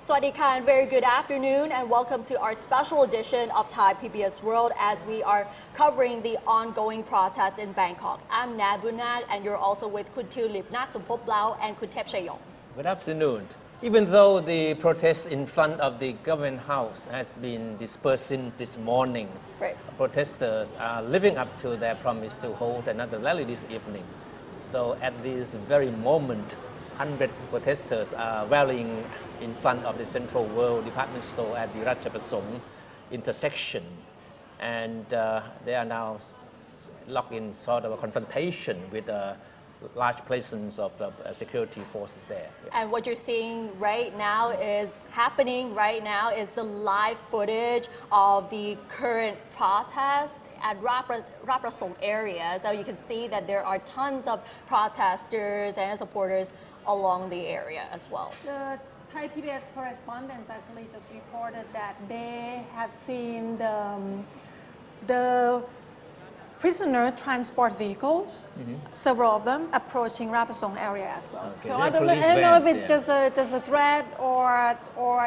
Swadika and very good afternoon and welcome to our special edition of Thai PBS World as we are covering the ongoing protests in Bangkok. I'm Nad Bunag and you're also with Kun Tulip Nat Sumpop Lau and Kun Tep Shayong. Good afternoon. Even though the protest in front of the government house has been dispersed since this morning, protesters are living up to their promise to hold another rally this evening. So at this very moment, hundreds of protesters are rallying in front of the Central World department store at the Ratchaprasong intersection. And they are now locked in sort of a confrontation with a large presence of security forces there. And what you're seeing right now is the live footage of the current protest at Ratchaprasong area. So you can see that there are tons of protesters and supporters along the area as well. The Thai PBS correspondents actually just reported that they have seen the prisoner transport vehicles, several of them approaching Ratchaprasong area as well. Okay. So I don't know if it's just a threat or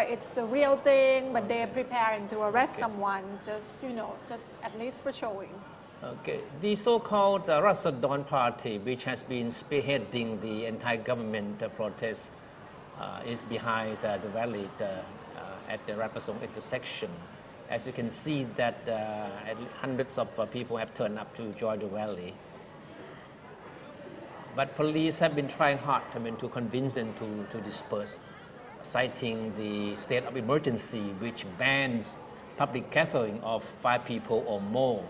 it's a real thing, but they're preparing to arrest someone just at least for showing. Okay, the so-called Ratsadon Party, which has been spearheading the anti-government protest, is behind the rally at the Ratchaprasong intersection. As you can see that hundreds of people have turned up to join the rally. But police have been trying hard to convince them to disperse, citing the state of emergency which bans public gathering of 5 people or more.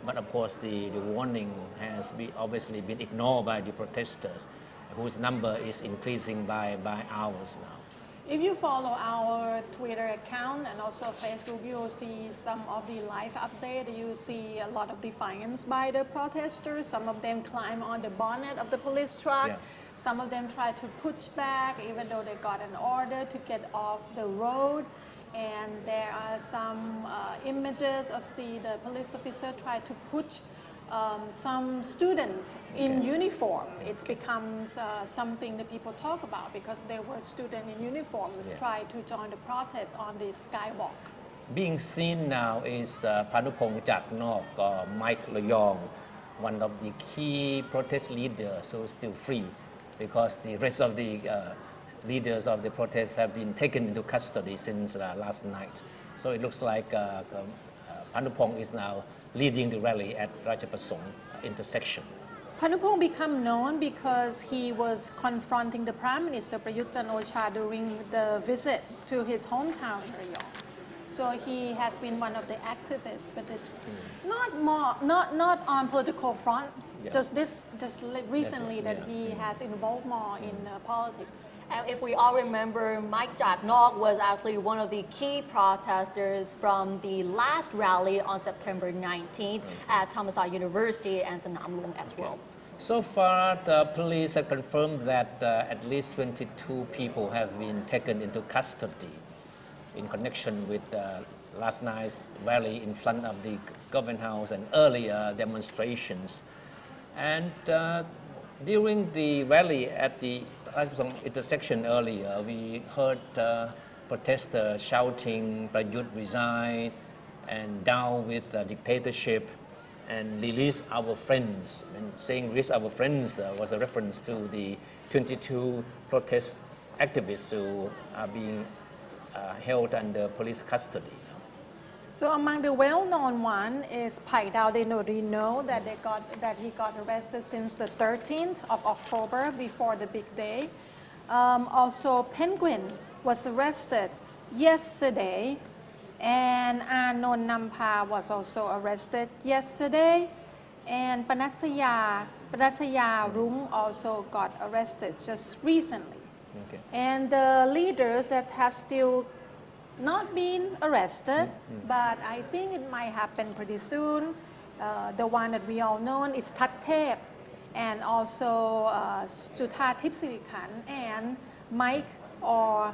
But of course the warning has obviously been ignored by the protesters, whose number is increasing by hours now. If you follow our Twitter account and also Facebook, you'll see some of the live update. You see a lot of defiance by the protesters. Some of them climb on the bonnet of the police truck. Yeah. Some of them try to push back even though they got an order to get off the road. And there are some images of the police officer try to push some students in uniform. It becomes something that people talk about because there were students in uniforms try to join the protest on the skywalk. Being seen now is Panupong Jaknok or Mike Loyong, one of the key protest leaders who is still free because the rest of the leaders of the protests have been taken into custody since last night. So it looks like Panupong is now leading the rally at Ratchaprasong intersection. Panupong became known because he was confronting the Prime Minister Prayut Chan-o-cha during the visit to his hometown Rayong. So he has been one of the activists, but it's not on political front. Just recently that he has involved more in politics. And if we all remember, Mike Jaknok was actually one of the key protesters from the last rally on September 19th at Thammasat University and Sanam Luang as well. So far, the police have confirmed that at least 22 people have been taken into custody in connection with last night's rally in front of the government house and earlier demonstrations. And during the rally at the intersection earlier, we heard protesters shouting, "Prayut resign," and "down with dictatorship," and "release our friends." And saying "release our friends" was a reference to the 22 protest activists who are being held under police custody. So among the well-known one is Pai Dao De Norino that he got arrested since the 13th of October before the big day. Also Penguin was arrested yesterday, and Anon Nampa was also arrested yesterday, and Panusaya Rung also got arrested just recently. Okay. And the leaders that have still not been arrested, but I think it might happen pretty soon. The one that we all know is Thattep, and also Sutha Tipsirikan and Mike or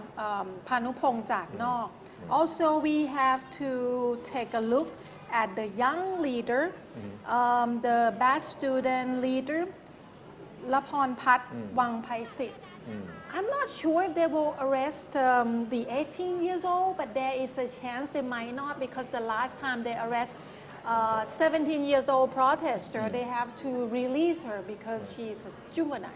Panupong Jaknok. Also, we have to take a look at the young leader, the bad student leader, Lapon Pat Wang Pai Sit. I'm not sure if they will arrest the 18 years old, but there is a chance they might not, because the last time they arrest 17 years old protester, they have to release her because she's a juvenile.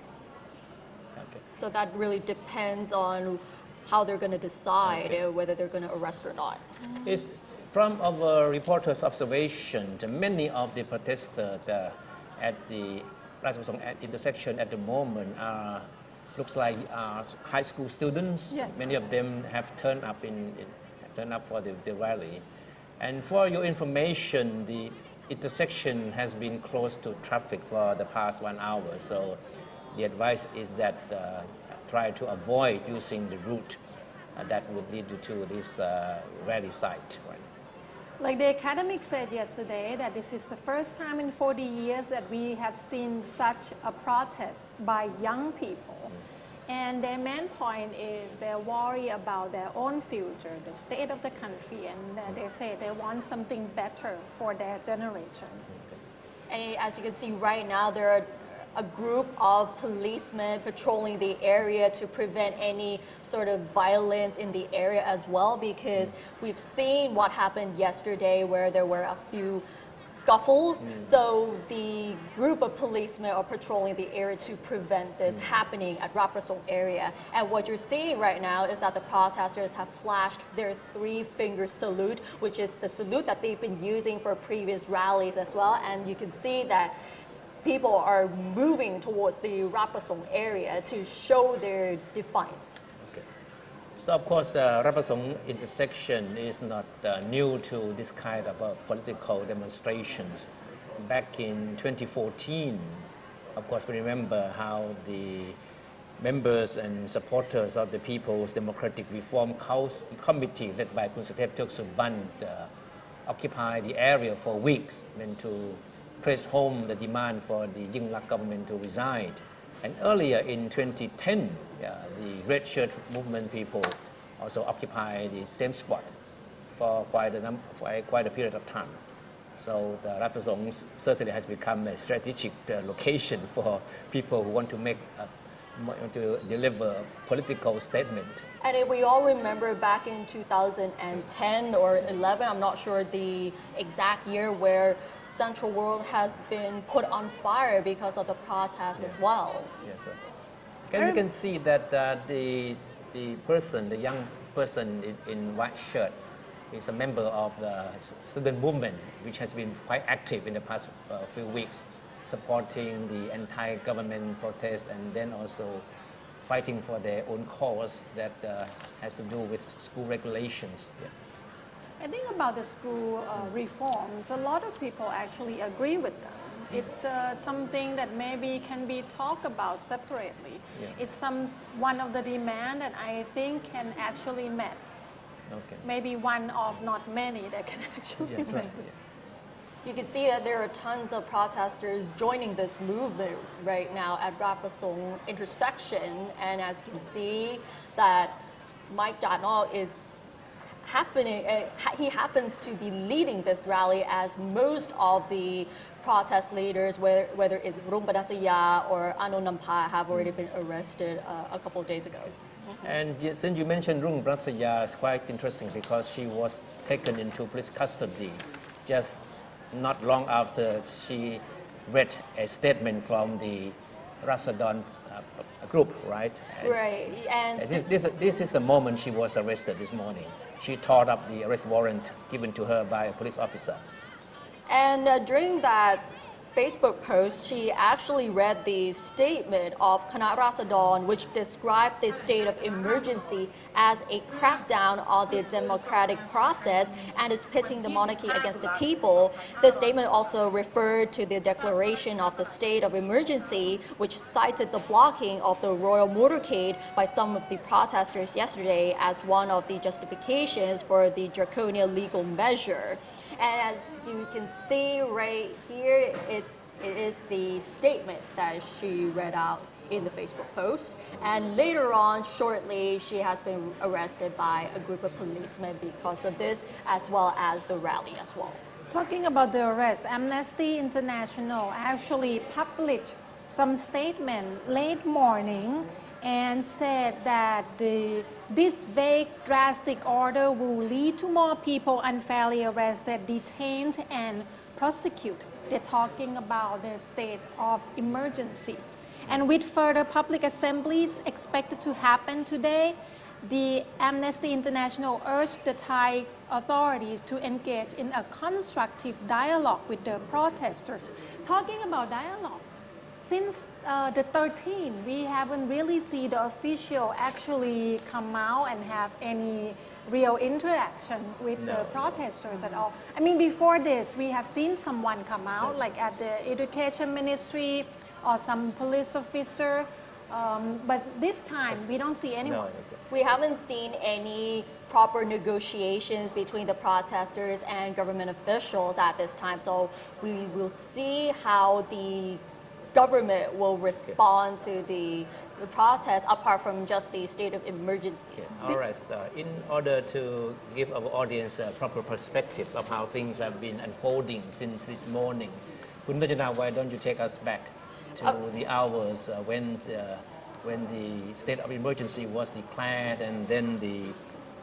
Okay. So that really depends on how they're going to decide whether they're going to arrest or not. Is from our reporter's observation, many of the protesters at the Ratchaprasong intersection at the moment looks like high school students. Yes. Many of them have turned up for the rally. And for your information, the intersection has been closed to traffic for the past 1 hour. So the advice is that try to avoid using the route that would lead you to this rally site. Right? Like the academic said yesterday, that this is the first time in 40 years that we have seen such a protest by young people. And their main point is they're worried about their own future, the state of the country, and they say they want something better for their generation. And as you can see right now, there are a group of policemen patrolling the area to prevent any sort of violence in the area as well, because we've seen what happened yesterday where there were a few scuffles. So the group of policemen are patrolling the area to prevent this happening at Ratchaprasong area. And what you're seeing right now is that the protesters have flashed their 3-finger salute, which is the salute that they've been using for previous rallies as well. And you can see that people are moving towards the Ratchaprasong area to show their defiance. So of course, the Ratchaprasong intersection is not new to this kind of political demonstrations. Back in 2014, of course, we remember how the members and supporters of the People's Democratic Reform Committee, led by Kun Suthep Thauk Suban, occupied the area for weeks to press home the demand for the Yingluck government to resign. And earlier in 2010, the Red Shirt movement people also occupied the same spot for quite a period of time. So the Ratchaprasong certainly has become a strategic location for people who want to deliver political statement. And if we all remember back in 2010 or 11, I'm not sure the exact year, where Central World has been put on fire because of the protests as well. Yes. As you can see that the young person in white shirt is a member of the student movement, which has been quite active in the past few weeks, supporting the anti-government protests and then also fighting for their own cause that has to do with school regulations. I think about the school reforms, a lot of people actually agree with them. It's something that maybe can be talked about separately. It's one of the demand that I think can actually met. Maybe one of not many that can actually met. You can see that there are tons of protesters joining this movement right now at Ratchaprasong intersection, and as you can see that Mike Donald is he happens to be leading this rally, as most of the protest leaders, whether it's Rung Panusaya or Nampa, have already been arrested a couple of days ago. And since you mentioned Rung Panusaya, it's quite interesting because she was taken into police custody just not long after she read a statement from the Ratchaprasong group, right? Right. And this is the moment she was arrested this morning. She tore up the arrest warrant given to her by a police officer. And during that Facebook post, she actually read the statement of Khanak Ratsadon, which described the state of emergency as a crackdown on the democratic process and is pitting the monarchy against the people. The statement also referred to the declaration of the state of emergency, which cited the blocking of the royal motorcade by some of the protesters yesterday as one of the justifications for the draconian legal measure. And as you can see right here, it is the statement that she read out in the Facebook post. And later on, shortly, she has been arrested by a group of policemen because of this, as well as the rally as well. Talking about the arrest, Amnesty International actually published some statement late morning, and said that this vague, drastic order will lead to more people unfairly arrested, detained, and prosecuted. They're talking about the state of emergency. And with further public assemblies expected to happen today, the Amnesty International urged the Thai authorities to engage in a constructive dialogue with the protesters. Talking about dialogue, since the 13th, we haven't really seen the official actually come out and have any real interaction with the protesters at all. I mean, before this, we have seen someone come out, like at the Education Ministry or some police officer. But this time, we don't see anyone. We haven't seen any proper negotiations between the protesters and government officials at this time. So we will see how the government will respond to the protest apart from just the state of emergency. All right. In order to give our audience a proper perspective of how things have been unfolding since this morning, Kun Rajana, why don't you take us back to the hours when the state of emergency was declared and then the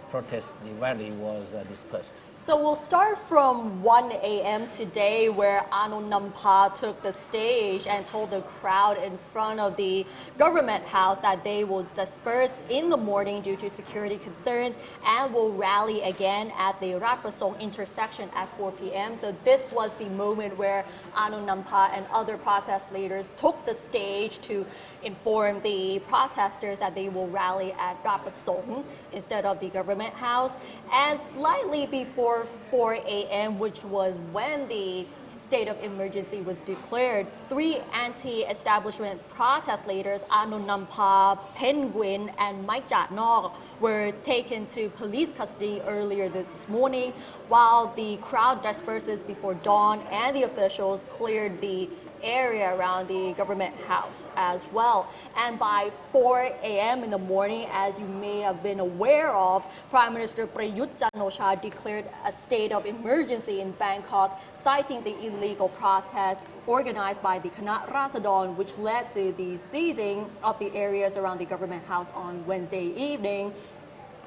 protest, the rally was dispersed? So we'll start from 1 a.m. today, where Arnold Nampa took the stage and told the crowd in front of the government house that they will disperse in the morning due to security concerns and will rally again at the Raprasong intersection at 4 p.m. So this was the moment where Arnold Nampa and other protest leaders took the stage to inform the protesters that they will rally at Raprasong instead of the government house. And slightly before 4 a.m., which was when the state of emergency was declared, 3 anti-establishment protest leaders, Arnold Nampa, Penguin, and Mike Jatnok, were taken to police custody earlier this morning, while the crowd disperses before dawn and the officials cleared the area around the government house as well. And by 4 a.m. in the morning, as you may have been aware of, Prime Minister Prayut Chan-o-cha declared a state of emergency in Bangkok, citing the illegal protest organized by the Kana Rasadon, which led to the seizing of the areas around the government house on Wednesday evening.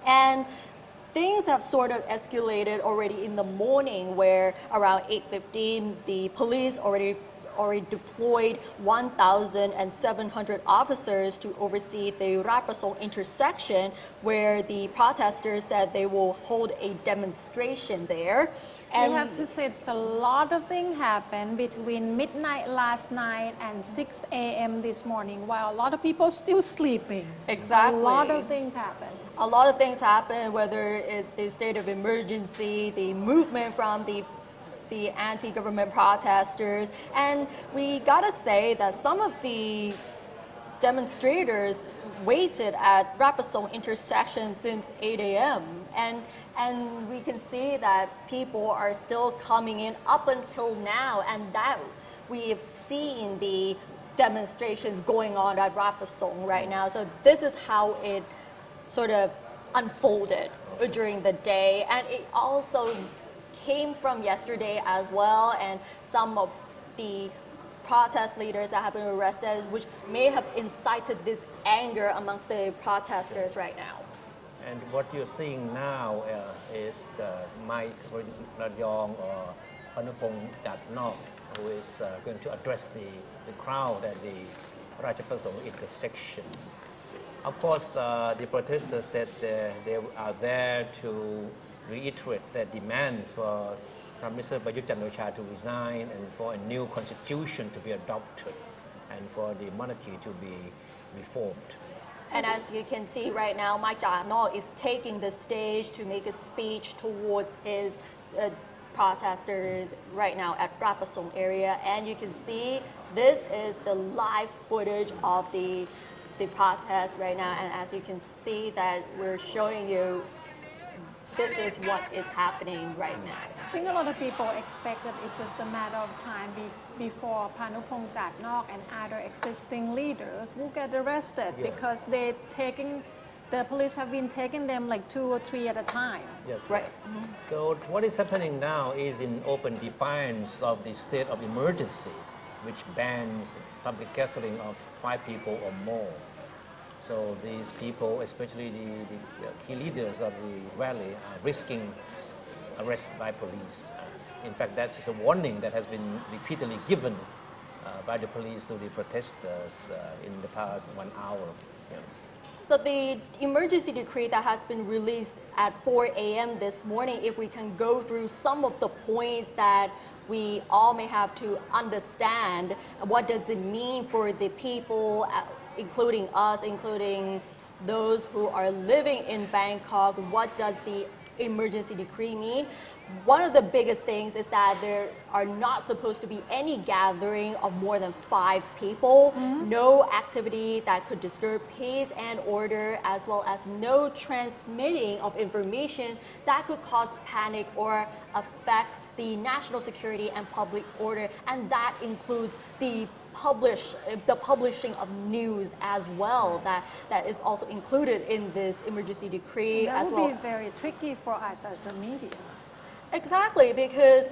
And things have sort of escalated already in the morning, where around 8:15, the police already deployed 1,700 officers to oversee the Raprasong intersection, where the protesters said they will hold a demonstration there. And we have to say it's a lot of things happened between midnight last night and 6 a.m. this morning, while a lot of people still sleeping. Exactly. A lot of things happened. A lot of things happened, whether it's the state of emergency, the movement from the anti-government protesters, and we gotta say that some of the demonstrators waited at Raprasong intersection since 8 a.m. and we can see that people are still coming in up until now, and that we have seen the demonstrations going on at Raprasong right now. So this is how it sort of unfolded during the day, and it also came from yesterday as well, and some of the protest leaders that have been arrested, which may have incited this anger amongst the protesters right now. And what you're seeing now is the Mike Rayong or Panupong Jatnok, who is going to address the crowd at the Rajaprasong intersection. Of course, the protesters said they are there to reiterate their demands for Prime Minister Prayut Chan-o-cha to resign and for a new constitution to be adopted and for the monarchy to be reformed. And as you can see right now, Mike Jatnok is taking the stage to make a speech towards his protesters right now at Raprasong area. And you can see this is the live footage of the protest right now. And as you can see that we're showing you, this is what is happening right now. I think a lot of people expect that it's just a matter of time before Panupong Jatnok and other existing leaders will get arrested, because the police have been taking them like 2 or 3 at a time. Yes, Right. Mm-hmm. So what is happening now is in open defiance of the state of emergency, which bans public gathering of 5 people or more. So these people, especially the key leaders of the rally, are risking arrest by police. In fact, that is a warning that has been repeatedly given by the police to the protesters in the past 1 hour. Yeah. So the emergency decree that has been released at 4 a.m. this morning, if we can go through some of the points that we all may have to understand, what does it mean for the people, including us, including those who are living in Bangkok? What does the emergency decree mean? One of the biggest things is that there are not supposed to be any gathering of more than 5 people, no activity that could disturb peace and order, as well as no transmitting of information that could cause panic or affect the national security and public order, and that includes the publishing of news as well. That is also included in this emergency decree That as well. would be very tricky for us as a media. Exactly, because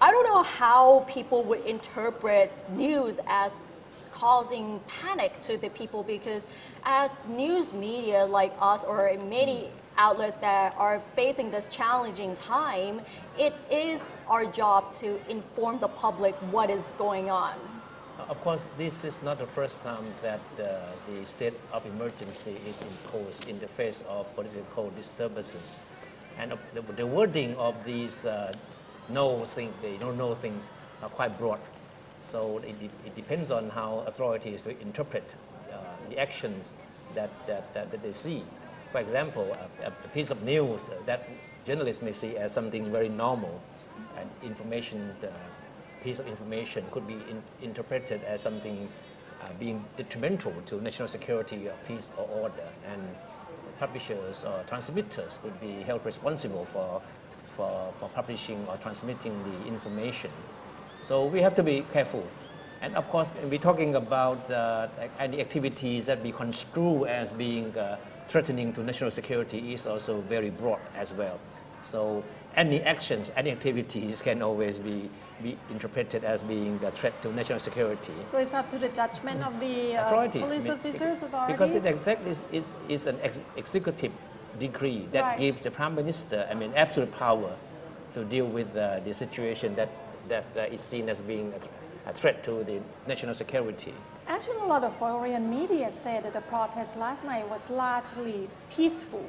I don't know how people would interpret news as causing panic to the people, because as news media like us or many outlets that are facing this challenging time, it is our job to inform the public what is going on. Of course, this is not the first time that the state of emergency is imposed in the face of political disturbances. And the wording of these no things are quite broad. So it depends on how authorities will interpret the actions that they see. For example, a piece of news that journalists may see as something very normal, and piece of information could be interpreted as something being detrimental to national security or peace or order, and publishers or transmitters would be held responsible for publishing or transmitting the information. So we have to be careful. And of course, we're talking about any activities that we construe as being threatening to national security is also very broad as well. So any actions, any activities can always be interpreted as being a threat to national security. So it's up to the judgment of the police officers, authorities? Because it exactly is an executive decree that gives the Prime Minister, absolute power to deal with the situation that is seen as being a threat to the national security. Actually, a lot of foreign media said that the protest last night was largely peaceful.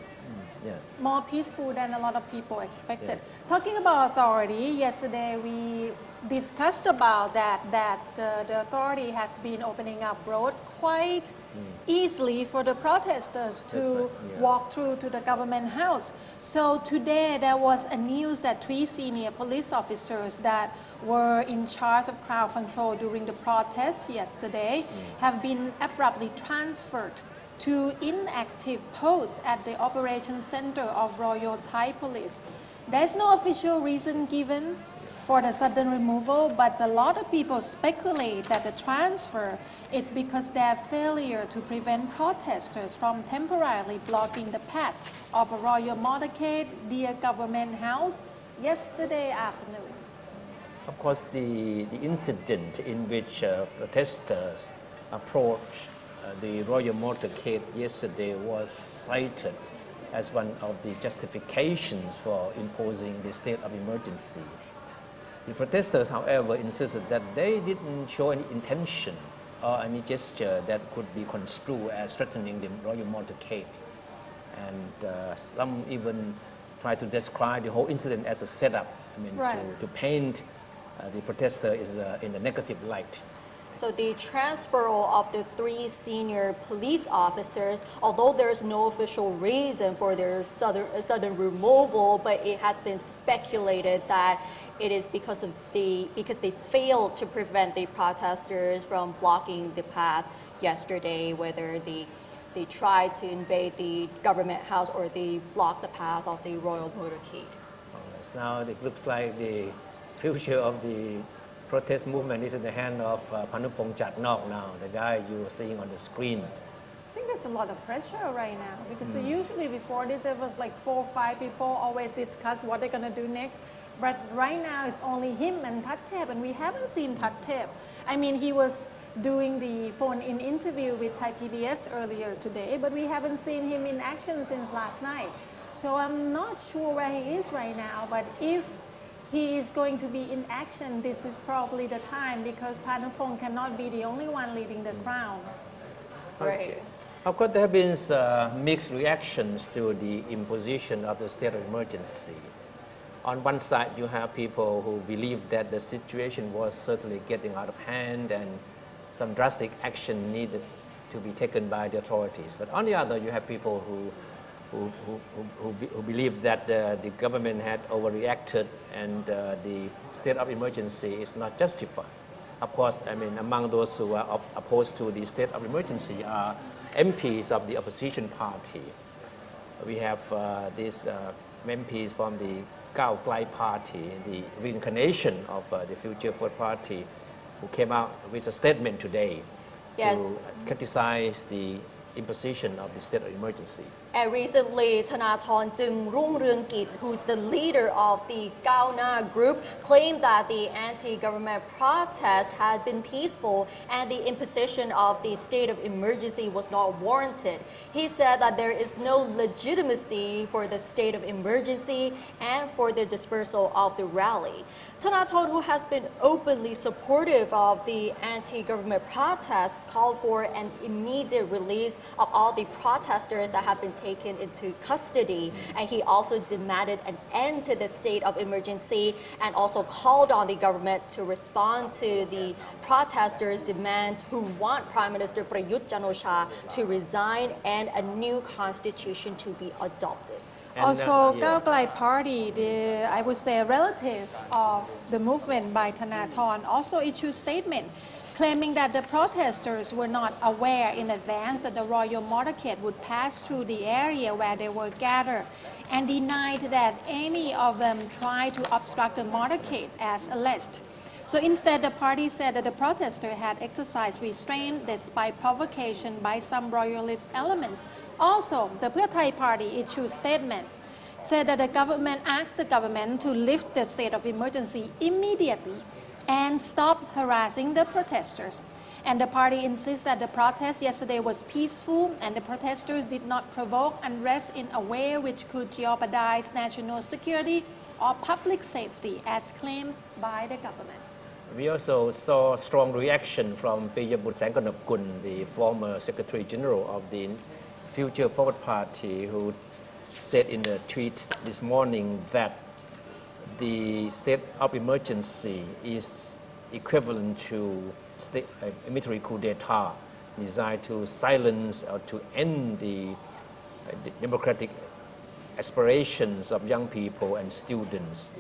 Yeah. More peaceful than a lot of people expected. Talking about authority, yesterday we discussed about that the authority has been opening up road quite easily for the protesters to walk through to the government house. So today there was a news that 3 senior police officers that were in charge of crowd control during the protest yesterday have been abruptly transferred to inactive posts at the operations center of Royal Thai Police. There is no official reason given for the sudden removal, but a lot of people speculate that the transfer is because their failure to prevent protesters from temporarily blocking the path of a royal motorcade near government house yesterday afternoon. Of course, the incident in which protesters approached the royal motorcade yesterday was cited as one of the justifications for imposing the state of emergency. The protesters, however, insisted that they didn't show any intention or any gesture that could be construed as threatening the royal motorcade. And some even tried to describe the whole incident as a setup, to paint the protester in a negative light. So the transfer of the 3 senior police officers, although there's no official reason for their sudden removal, but it has been speculated that it is because they failed to prevent the protesters from blocking the path yesterday, whether they tried to invade the government house or they blocked the path of the royal motorcade. Now it looks like the future of the protest movement is in the hand of Panupong Chatnok now, the guy you are seeing on the screen. I think there's a lot of pressure right now because usually before this there was like 4 or 5 people always discuss what they're going to do next. But right now it's only him and Thattep, and we haven't seen Thattep. I mean, he was doing the phone-in interview with Thai PBS earlier today, but we haven't seen him in action since last night. So I'm not sure where he is right now, but if he is going to be in action, this is probably the time because Panupong cannot be the only one leading the crowd. Right. Of course, there have been mixed reactions to the imposition of the state of emergency. On one side, you have people who believe that the situation was certainly getting out of hand and some drastic action needed to be taken by the authorities. But on the other, you have people who believe that the government had overreacted and the state of emergency is not justified. Of course, I mean, among those who are opposed to the state of emergency are MPs of the opposition party. We have these MPs from the Khao Klai party, the reincarnation of the Future Forward party, who came out with a statement today to criticize the imposition of the state of emergency. And recently, Thanathorn Jungrongrungkit, who's the leader of the Gao Na group, claimed that the anti-government protest had been peaceful and the imposition of the state of emergency was not warranted. He said that there is no legitimacy for the state of emergency and for the dispersal of the rally. Thanathorn, who has been openly supportive of the anti-government protest, called for an immediate release of all the protesters that have been taken into custody, and he also demanded an end to the state of emergency and also called on the government to respond to the protesters' demand who want Prime Minister Prayut Chan-o-cha to resign and a new constitution to be adopted. And also, Khao Klai Party, I would say a relative of the movement by Thanathorn, also issued statement claiming that the protesters were not aware in advance that the royal motorcade would pass through the area where they were gathered and denied that any of them tried to obstruct the motorcade as alleged. So instead, the party said that the protesters had exercised restraint despite provocation by some royalist elements. Also, the Pheu Thai party issued statement said that the government asked the government to lift the state of emergency immediately and stop harassing the protesters. And the party insists that the protest yesterday was peaceful and the protesters did not provoke unrest in a way which could jeopardize national security or public safety as claimed by the government. We also saw strong reaction from Piyabut Sangkanapkun, the former Secretary General of the Future Forward Party, who said in a tweet this morning that the state of emergency is equivalent to a military coup d'etat designed to silence or to end the democratic aspirations of young people and students.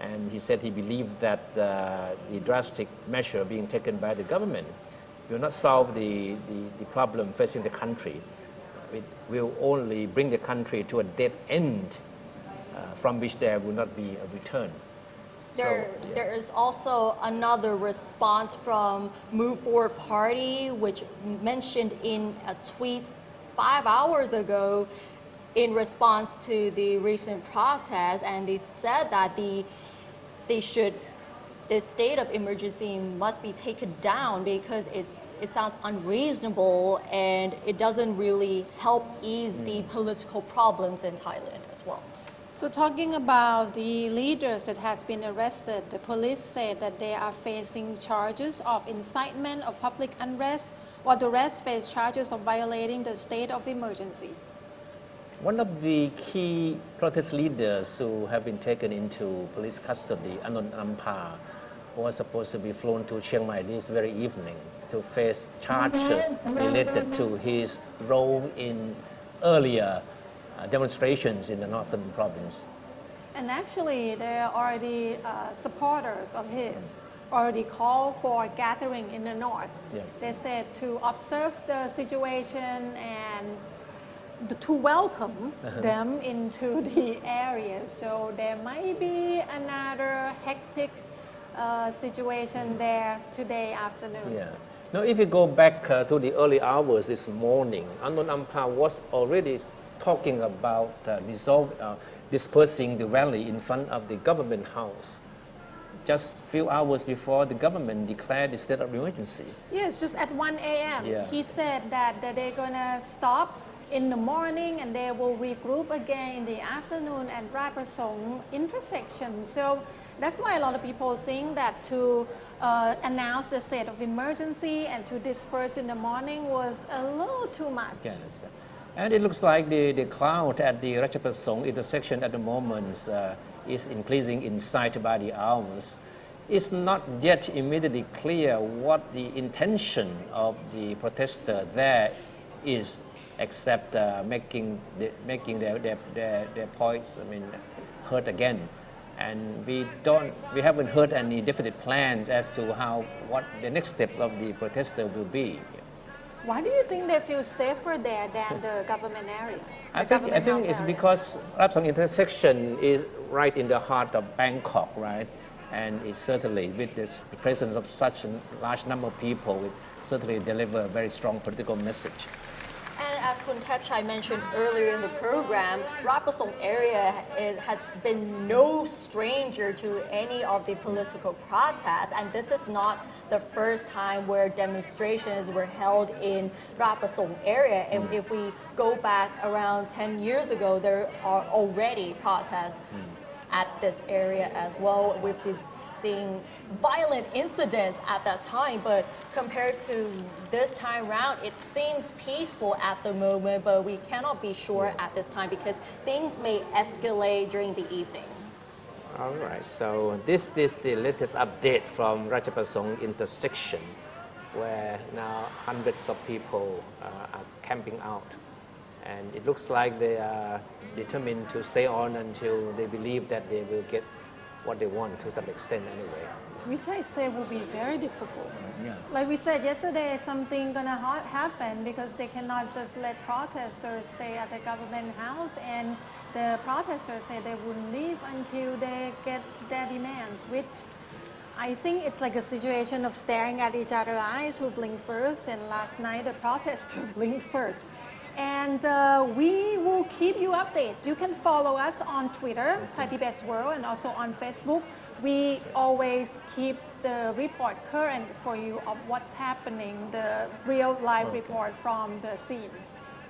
And he said he believed that the drastic measure being taken by the government will not solve the problem facing the country. It will only bring the country to a dead end from which there will not be a return. There is also another response from Move Forward Party, which mentioned in a tweet 5 hours ago in response to the recent protests, and they said that the state of emergency must be taken down because it sounds unreasonable and it doesn't really help ease the political problems in Thailand as well. So talking about the leaders that has been arrested, the police said that they are facing charges of incitement of public unrest, while the rest face charges of violating the state of emergency. One of the key protest leaders who have been taken into police custody, Anon Ampa, was supposed to be flown to Chiang Mai this very evening to face charges related to his role in earlier demonstrations in the northern province. And actually, there are already supporters of his already called for gathering in the north. Yeah. They said to observe the situation and to welcome them into the area. So there might be another hectic situation there today afternoon. Yeah. Now, if you go back to the early hours this morning, Anon Ampa was already talking about dispersing the rally in front of the government house. just few hours before the government declared the state of emergency. Yes, just at 1 a.m. Yeah. He said that they're gonna stop in the morning and they will regroup again in the afternoon at Raprasong intersection. So that's why a lot of people think that to announce the state of emergency and to disperse in the morning was a little too much. Yes. And it looks like the crowd at the Ratchaprasong intersection at the moment is increasing in sight by the hours. It's not yet immediately clear what the intention of the protester there is, except making their points, heard again. And we haven't heard any definite plans as to what the next steps of the protester will be. Why do you think they feel safer there than the government area? I think it's because Rapsang intersection is right in the heart of Bangkok, right? And it's certainly, with the presence of such a large number of people, it certainly deliver a very strong political message. And as Kun Thepchai mentioned earlier in the program, Raprasong area has been no stranger to any of the political protests, and this is not the first time where demonstrations were held in Raprasong area. And if we go back around 10 years ago, there are already protests at this area as well. We've been seeing violent incidents at that time, but compared to this time around, it seems peaceful at the moment, but we cannot be sure at this time because things may escalate during the evening. All right, so this is the latest update from Ratchaprasong intersection, where now hundreds of people are camping out. And it looks like they are determined to stay on until they believe that they will get what they want to some extent anyway. Which I say will be very difficult. Yeah. Like we said yesterday, something gonna happen because they cannot just let protesters stay at the government house, and the protesters say they wouldn't leave until they get their demands, which I think it's like a situation of staring at each other's eyes, who blink first, and last night the protester blinked first. And we will keep you updated. You can follow us on Twitter, ThaiPBS World, and also on Facebook. We always keep the report current for you of what's happening, the real live report from the scene.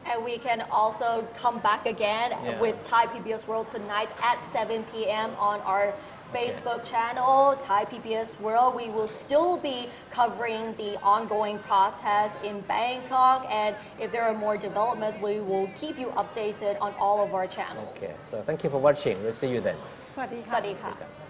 And we can also come back again with ThaiPBS World tonight at 7 p.m. on our Facebook channel, ThaiPBS World. We will still be covering the ongoing protests in Bangkok, and if there are more developments, we will keep you updated on all of our channels. Okay, so thank you for watching. We'll see you then. สวัสดีค่ะ สวัสดีค่ะ